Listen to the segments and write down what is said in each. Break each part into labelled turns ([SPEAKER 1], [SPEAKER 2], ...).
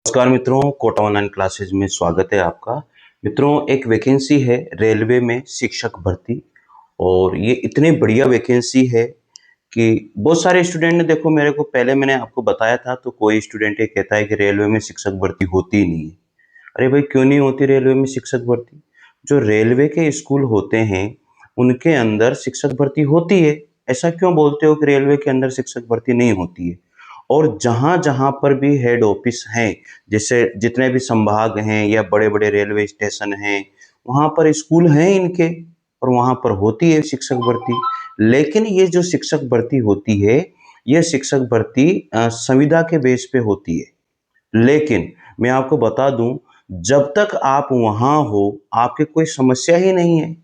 [SPEAKER 1] नमस्कार मित्रों, Kota online classes में स्वागत है आपका। मित्रों, एक वैकेंसी है रेलवे में शिक्षक भर्ती और ये इतनी बढ़िया वैकेंसी है कि बहुत सारे स्टूडेंट ने देखो मेरे को पहले मैंने आपको बताया था तो कोई स्टूडेंट ये कहता है कि रेलवे में शिक्षक भर्ती होती ही नहीं है। अरे भाई, क्यों नहीं होती रेलवे में शिक्षक भर्ती? जो रेलवे के स्कूल होते हैं उनके अंदर शिक्षक भर्ती होती है। ऐसा क्यों बोलते हो कि रेलवे के अंदर शिक्षक भर्ती नहीं होती है? और जहाँ जहाँ पर भी हेड ऑफिस हैं, जैसे जितने भी संभाग हैं या बड़े बड़े रेलवे स्टेशन हैं, वहाँ पर स्कूल हैं इनके और वहाँ पर होती है शिक्षक भर्ती। लेकिन ये जो शिक्षक भर्ती होती है, ये शिक्षक भर्ती संविदा के बेस पे होती है। लेकिन मैं आपको बता दूं, जब तक आप वहां हो आपके कोई समस्या ही नहीं है।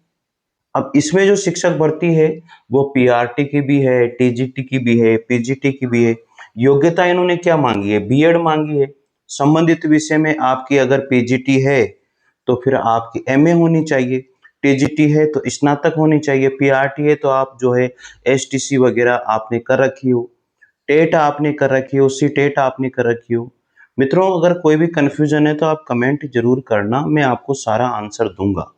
[SPEAKER 1] अब इसमें जो शिक्षक भर्ती है वो पीआरटी की भी है, टीजीटी की भी है, पीजीटी की भी है। योग्यता इन्होंने क्या मांगी है? बीएड मांगी है। संबंधित विषय में आपकी अगर पीजीटी है तो फिर आपकी एमए होनी चाहिए। टीजीटी है तो स्नातक होनी चाहिए। पीआरटी है तो आप जो है एसटीसी वगैरह आपने कर रखी हो, टेट आपने कर रखी हो, सी टेट आपने कर रखी हो। मित्रों, अगर कोई भी कंफ्यूजन है तो आप कमेंट जरूर करना, मैं आपको सारा आंसर दूंगा।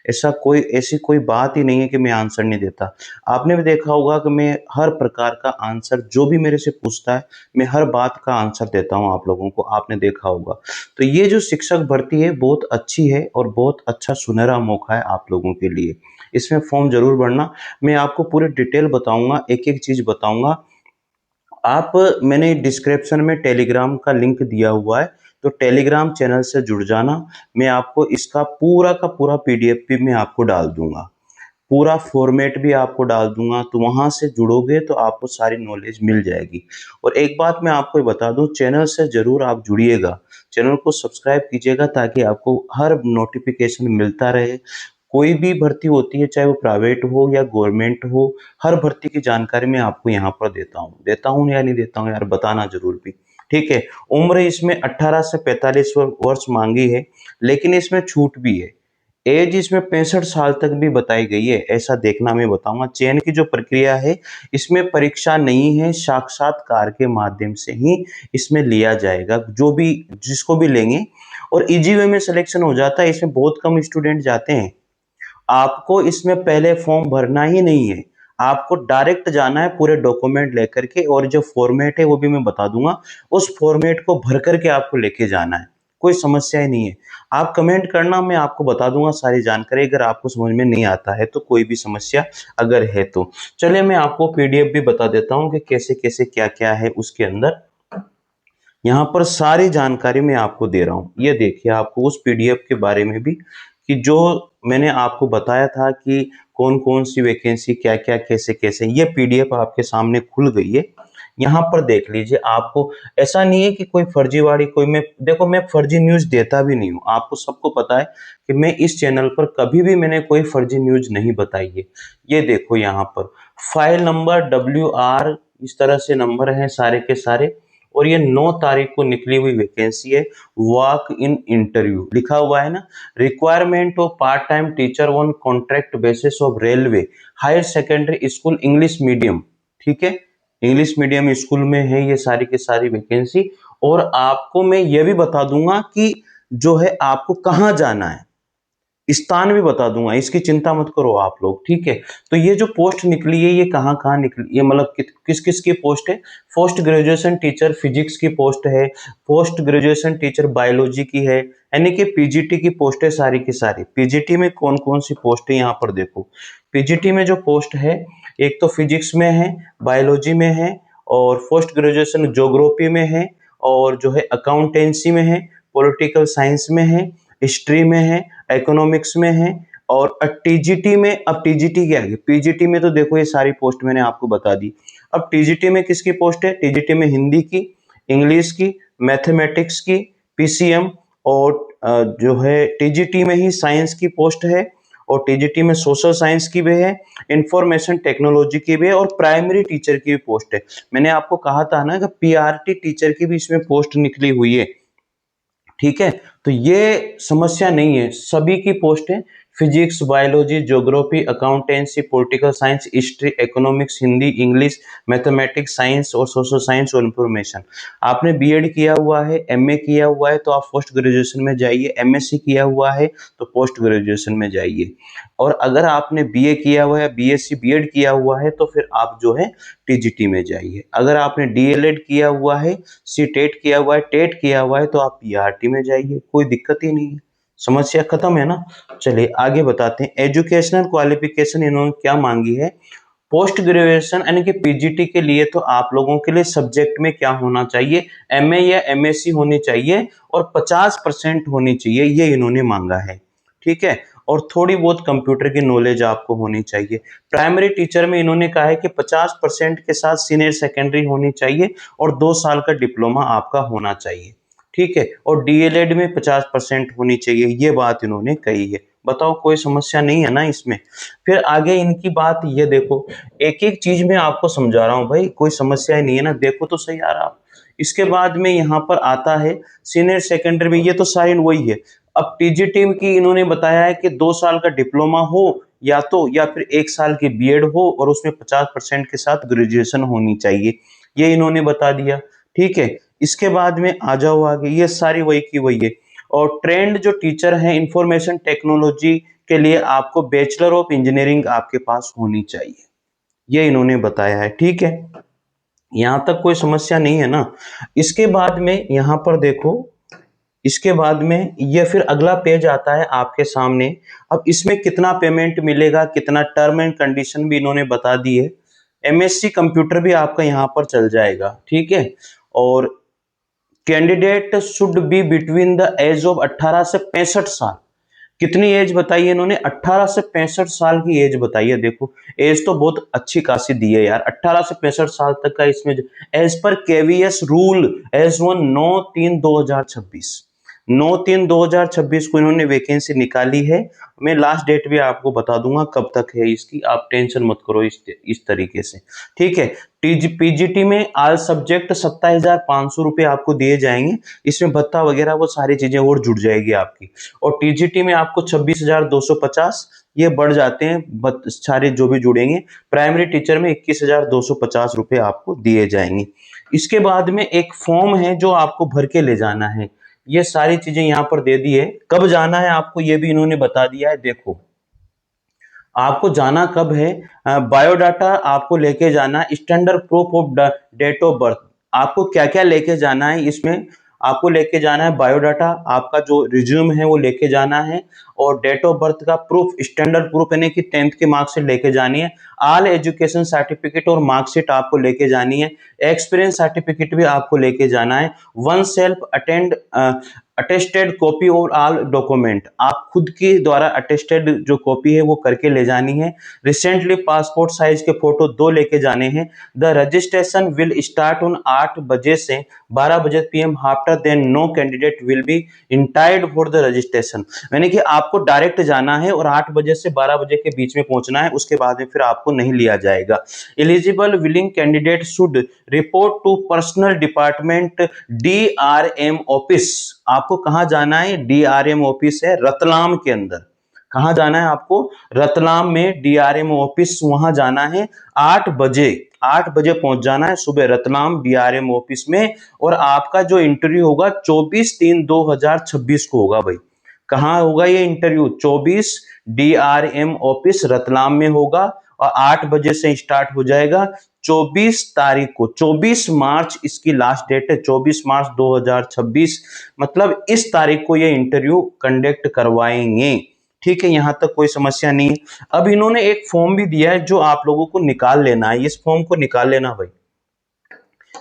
[SPEAKER 1] ऐसी कोई बात ही नहीं है कि मैं आंसर नहीं देता। आपने भी देखा होगा कि मैं हर प्रकार का आंसर, जो भी मेरे से पूछता है मैं हर बात का आंसर देता हूं आप लोगों को, आपने देखा होगा। तो ये जो शिक्षक भर्ती है बहुत अच्छी है और बहुत अच्छा सुनहरा मौका है आप लोगों के लिए। इसमें फॉर्म जरूर भरना। मैं आपको पूरी डिटेल बताऊंगा, एक एक चीज बताऊंगा। आप मैंने डिस्क्रिप्शन में टेलीग्राम का लिंक दिया हुआ है, तो टेलीग्राम चैनल से जुड़ जाना। मैं आपको इसका पूरा का पूरा पीडीएफ भी मैं आपको डाल दूंगा, पूरा फॉर्मेट भी आपको डाल दूंगा। तो वहां से जुड़ोगे तो आपको सारी नॉलेज मिल जाएगी। और एक बात मैं आपको बता दूं, चैनल से जरूर आप जुड़िएगा, चैनल को सब्सक्राइब कीजिएगा ताकि आपको हर नोटिफिकेशन मिलता रहे। कोई भी भर्ती होती है, चाहे वो प्राइवेट हो या गवर्नमेंट हो, हर भर्ती की जानकारी मैं आपको यहाँ पर देता हूँ या नहीं देता हूँ यार, बताना जरूर भी। ठीक है। उम्र इसमें 18 से 45 वर्ष मांगी है, लेकिन इसमें छूट भी है। एज इसमें 65 साल तक भी बताई गई है, ऐसा देखना मैं बताऊंगा। चयन की जो प्रक्रिया है, इसमें परीक्षा नहीं है, साक्षात्कार के माध्यम से ही इसमें लिया जाएगा, जो भी जिसको भी लेंगे। और इजी वे में सिलेक्शन हो जाता है, इसमें बहुत कम स्टूडेंट जाते हैं। आपको इसमें पहले फॉर्म भरना ही नहीं है, आपको डायरेक्ट जाना है पूरे डॉक्यूमेंट लेकर के, और जो फॉर्मेट है वो भी मैं बता दूंगा। उस फॉर्मेट को भर करके आपको लेके जाना है, कोई समस्या ही नहीं है। आप कमेंट करना, मैं आपको बता दूंगा सारी जानकारी। अगर आपको समझ में नहीं आता है तो कोई भी समस्या अगर है तो चलिए मैं आपको पीडीएफ भी बता देता हूँ कि कैसे कैसे क्या क्या है उसके अंदर। यहाँ पर सारी जानकारी मैं आपको दे रहा हूँ। ये देखिए, आपको उस पीडीएफ के बारे में भी, कि जो मैंने आपको बताया था कि कौन कौन सी वैकेंसी क्या क्या कैसे कैसे, ये पीडीएफ आपके सामने खुल गई है। यहाँ पर देख लीजिए। आपको ऐसा नहीं है कि कोई फर्जीवाड़ी, कोई मैं देखो मैं फर्जी न्यूज देता भी नहीं हूँ, आपको सबको पता है कि मैं इस चैनल पर कभी भी मैंने कोई फर्जी न्यूज नहीं बताई है। ये देखो यहाँ पर फाइल नंबर WR, इस तरह से नंबर हैं सारे के सारे। और ये 9 तारीख को निकली हुई वैकेंसी है। वॉक इन इंटरव्यू लिखा हुआ है ना। Requirement of part time teacher on contract basis of railway higher secondary school English medium. ठीक है, इंग्लिश मीडियम स्कूल में है ये सारी की सारी वैकेंसी। और आपको मैं ये भी बता दूंगा कि जो है आपको कहाँ जाना है, स्थान भी बता दूंगा, इसकी चिंता मत करो आप लोग। ठीक है। तो ये जो पोस्ट निकली है ये कहाँ कहाँ निकली, ये मतलब किस किस की पोस्ट है? पोस्ट ग्रेजुएशन टीचर फिजिक्स की पोस्ट है, पोस्ट ग्रेजुएशन टीचर बायोलॉजी की है, यानी कि पीजीटी की पोस्ट है सारी की सारी। पीजीटी में कौन कौन सी पोस्ट है यहाँ पर देखो। पीजीटी में जो पोस्ट है, एक तो फिजिक्स में है, बायोलॉजी में है, और पोस्ट ग्रेजुएशन ज्योग्राफी में है, और जो है अकाउंटेंसी में है, पॉलिटिकल साइंस में है, हिस्ट्री में है, इकोनॉमिक्स में है, और टीजीटी में। अब टीजीटी क्या है? पीजीटी में तो देखो ये सारी पोस्ट मैंने आपको बता दी। अब टीजीटी में किसकी पोस्ट है? टीजीटी में हिंदी की, इंग्लिश की, मैथमेटिक्स की, पीसीएम, और जो है टीजीटी में ही साइंस की पोस्ट है, और टीजीटी में सोशल साइंस की भी है, इंफॉर्मेशन टेक्नोलॉजी की भी है, और प्राइमरी टीचर की भी पोस्ट है। मैंने आपको कहा था ना कि पीआरटी टीचर की भी इसमें पोस्ट निकली हुई है। ठीक है। तो ये समस्या नहीं है, सभी की पोस्ट है। Physics, biology, geography, accountancy, political science, history, economics, Hindi, English, mathematics, science और सोशल साइंस और इंफॉर्मेशन। आपने बीएड किया हुआ है, एमए किया हुआ है तो आप पोस्ट ग्रेजुएशन में जाइए, एमएससी किया हुआ है तो पोस्ट ग्रेजुएशन में जाइए, और अगर आपने बीए किया हुआ है, बीएससी बीएड किया हुआ है तो फिर आप जो है टीजीटी में जाइए। अगर आपने डीएलएड किया हुआ है, सी टेट किया हुआ है, टेट किया हुआ है तो आप पीआरटी में जाइए, कोई दिक्कत ही नहीं है। समस्या खत्म है ना। चलिए आगे बताते हैं। एजुकेशनल क्वालिफिकेशन इन्होंने क्या मांगी है। पोस्ट ग्रेजुएशन यानी कि पीजीटी के लिए तो आप लोगों के लिए सब्जेक्ट में क्या होना चाहिए, एमए या एमएससी होनी चाहिए और 50% होनी चाहिए, ये इन्होंने मांगा है। ठीक है, और थोड़ी बहुत कंप्यूटर की नॉलेज आपको होनी चाहिए। प्राइमरी टीचर में इन्होंने कहा है कि 50% के साथ सीनियर सेकेंडरी होनी चाहिए और 2 साल का डिप्लोमा आपका होना चाहिए। ठीक है, और डीएलएड में 50% होनी चाहिए, ये बात इन्होंने कही है। बताओ कोई समस्या नहीं है ना इसमें। फिर आगे इनकी बात ये देखो, एक एक चीज में आपको समझा रहा हूं भाई, कोई समस्या ही नहीं है ना, देखो तो सही यार आप। इसके बाद में यहाँ पर आता है सीनियर सेकेंडरी में, ये तो सारी वही है। अब टीजीटी की इन्होंने बताया है कि 2 साल का डिप्लोमा हो या तो, या फिर 1 साल की बीएड हो और उसमें 50% के साथ ग्रेजुएशन होनी चाहिए, ये इन्होंने बता दिया। ठीक है, इसके बाद में आ जाओ आगे, ये सारी वही की वही है। और ट्रेंड जो टीचर है इंफॉर्मेशन टेक्नोलॉजी के लिए आपको बैचलर ऑफ इंजीनियरिंग आपके पास होनी चाहिए, ये इन्होंने बताया है। ठीक है, यहां तक कोई समस्या नहीं है ना। इसके बाद में यहां पर देखो, इसके बाद में ये फिर अगला पेज आता है आपके सामने। अब इसमें कितना पेमेंट मिलेगा, कितना टर्म एंड कंडीशन भी इन्होंने बता दी है। एमएससी कंप्यूटर भी आपका यहाँ पर चल जाएगा। ठीक है, और candidate should be between the age of 18 से 65 साल। कितनी एज बताई है इन्होंने, 18 से 65 साल की एज बताई है। देखो एज तो बहुत अच्छी खासी दी है यार, 18 से 65 साल तक का इसमें। As per KVS rule as one 9/3/2026, 9/3/2026 को इन्होंने वैकेंसी निकाली है। मैं लास्ट डेट भी आपको बता दूंगा कब तक है इसकी, आप टेंशन मत करो इस तरीके से। ठीक है, पीजीटी में आल सब्जेक्ट 27,500 रुपये आपको दिए जाएंगे, इसमें भत्ता वगैरह वो सारी चीजें और जुड़ जाएगी आपकी। और टीजीटी में आपको 26,250 ये बढ़ जाते हैं सारे जो भी जुड़ेंगे। प्राइमरी टीचर में 21,250 रुपये आपको दिए जाएंगे। इसके बाद में एक फॉर्म है जो आपको भर के ले जाना है, ये सारी चीजें यहाँ पर दे दी है। कब जाना है आपको ये भी इन्होंने बता दिया है। देखो आपको जाना कब है, बायोडाटा आपको लेके जाना है, standard proof of date of birth. आपको क्या क्या लेके जाना है इसमें, आपको लेके जाना है बायोडाटा, आपका जो रिज्यूम है वो लेके जाना है, और डेट ऑफ बर्थ का प्रूफ, स्टैंडर्ड प्रूफ यानी कि 10th की मार्कशीट लेके जानी है। ऑल एजुकेशन सर्टिफिकेट और मार्कशीट आपको लेके जानी है। एक्सपीरियंस सर्टिफिकेट भी आपको लेके जाना है। वन सेल्फ अटेस्टेड कॉपी और ऑल डॉक्यूमेंट, आप खुद के द्वारा अटेस्टेड जो कॉपी है वो करके ले जानी है। रिसेंटली पासपोर्ट साइज के फोटो 2 लेके जाने हैं। The registration will start on 8 बजे से 12 बजे PM, after then no candidate will be entitled for the registration. यानी कि आपको डायरेक्ट जाना है और 8 बजे से 12 बजे के बीच में पहुंचना है, उसके बाद में फिर आपको नहीं लिया जाएगा। Eligible willing candidate should report to personal department DRM office. आपको कहां जाना है, डीआरएम ऑफिस है रतलाम के अंदर। कहां जाना है आपको, रतलाम में डीआरएम ऑफिस, वहां जाना है 8 बजे। 8 बजे पहुंच जाना है सुबह रतलाम डीआरएम ऑफिस में। और आपका जो इंटरव्यू होगा 24/3/2026 को होगा भाई। कहां होगा ये इंटरव्यू, 24 डीआरएम ऑफिस रतलाम में होगा, और 8 बजे से स्टार्ट हो जाएगा। 24 तारीख को, 24 मार्च इसकी लास्ट डेट है, 24 मार्च 2026, मतलब इस तारीख को ये इंटरव्यू कंडक्ट करवाएंगे। ठीक है, यहां तक कोई समस्या नहीं है। अब इन्होंने एक फॉर्म भी दिया है जो आप लोगों को निकाल लेना है, इस फॉर्म को निकाल लेना भाई,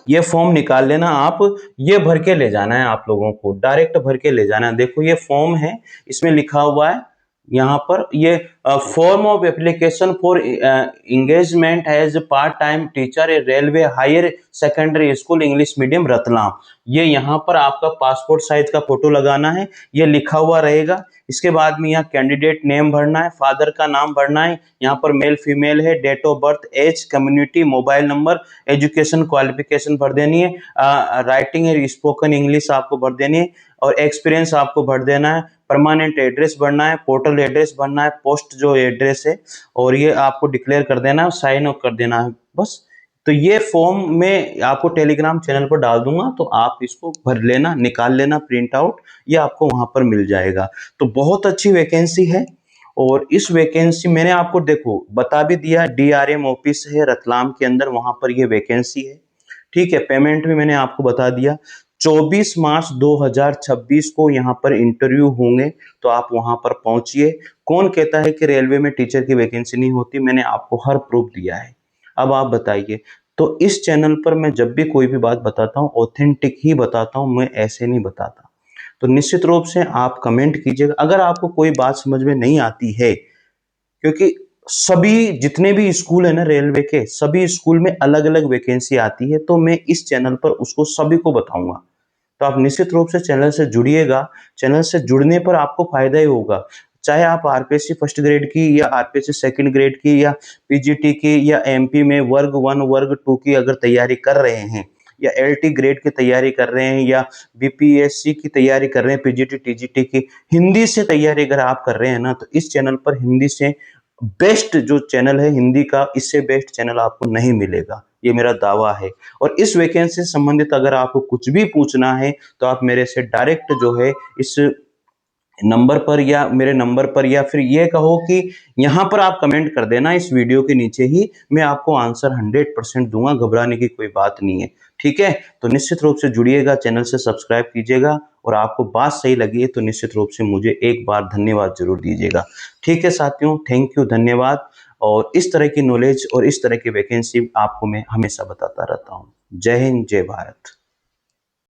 [SPEAKER 1] ये फॉर्म निकाल लेना आप, ये भर के ले जाना है आप लोगों को, डायरेक्ट भर के ले जाना है। देखो ये फॉर्म है, इसमें लिखा हुआ है यहाँ पर, ये form of application for engagement as part time teacher a railway higher secondary school English medium Ratlam. ये यहाँ पर आपका पासपोर्ट साइज का फोटो लगाना है, ये लिखा हुआ रहेगा। इसके बाद में यहाँ कैंडिडेट नेम भरना है, फादर का नाम भरना है, यहाँ पर मेल फीमेल है, date of birth, age, community, mobile number, education qualification भर देनी है, राइटिंग है स्पोकन इंग्लिश आपको भर देनी है, और एक्सपीरियंस आपको भर देना है, परमानेंट एड्रेस भरना है, पोर्टल एड्रेस भरना है, पोस्ट जो एड्रेस है, और ये आपको डिक्लेयर कर देना है, साइन अप कर देना है बस। तो ये फॉर्म में आपको टेलीग्राम चैनल पर डाल दूंगा, तो आप इसको भर लेना, निकाल लेना प्रिंट आउट, ये आपको वहां पर मिल जाएगा। तो बहुत अच्छी वैकेंसी है, और इस वैकेंसी मैंने आपको देखो बता भी दिया, डीआरएम ऑफिस है रतलाम के अंदर, वहां पर ये वैकेंसी है। ठीक है, पेमेंट भी मैंने आपको बता दिया। 24 मार्च 2026 को यहाँ पर इंटरव्यू होंगे, तो आप वहां पर पहुंचिए। कौन कहता है कि रेलवे में टीचर की वैकेंसी नहीं होती? मैंने आपको हर प्रूफ दिया है। अब आप बताइए। तो इस चैनल पर मैं जब भी कोई भी बात बताता हूँ ऑथेंटिक ही बताता हूँ, मैं ऐसे नहीं बताता। तो निश्चित रूप से आप कमेंट कीजिएगा अगर आपको कोई बात समझ में नहीं आती है, क्योंकि सभी जितने भी स्कूल है ना रेलवे के, सभी स्कूल में अलग अलग वैकेंसी आती है, तो मैं इस चैनल पर उसको सभी को बताऊंगा। तो आप निश्चित रूप से चैनल से जुड़िएगा। चैनल से जुड़ने पर आपको फायदा ही होगा, चाहे आप आरपीएससी फर्स्ट ग्रेड की या आरपीएससी सेकंड ग्रेड की या पीजीटी की या एमपी में वर्ग 1 वर्ग 2 की अगर तैयारी कर रहे हैं, या एलटी ग्रेड की तैयारी कर रहे हैं, या बीपीएससी की तैयारी कर रहे हैं, पीजीटी टीजीटी की हिंदी से तैयारी अगर आप कर रहे हैं ना, तो इस चैनल पर हिंदी से बेस्ट जो चैनल है हिंदी का, इससे बेस्ट चैनल आपको नहीं मिलेगा, ये मेरा दावा है। और इस वैकेंसी से संबंधित अगर आपको कुछ भी पूछना है, तो आप मेरे से डायरेक्ट जो है इस नंबर पर या मेरे नंबर पर, या फिर ये कहो कि यहाँ पर आप कमेंट कर देना इस वीडियो के नीचे ही, मैं आपको आंसर 100% दूंगा, घबराने की कोई बात नहीं है। ठीक है, तो निश्चित रूप से जुड़िएगा, चैनल से सब्सक्राइब कीजिएगा, और आपको बात सही लगी है तो निश्चित रूप से मुझे एक बार धन्यवाद जरूर दीजिएगा। ठीक है साथियों, थैंक यू, धन्यवाद। और इस तरह की नॉलेज और इस तरह की वैकेंसी आपको मैं हमेशा बताता रहता हूँ। जय हिंद, जय भारत।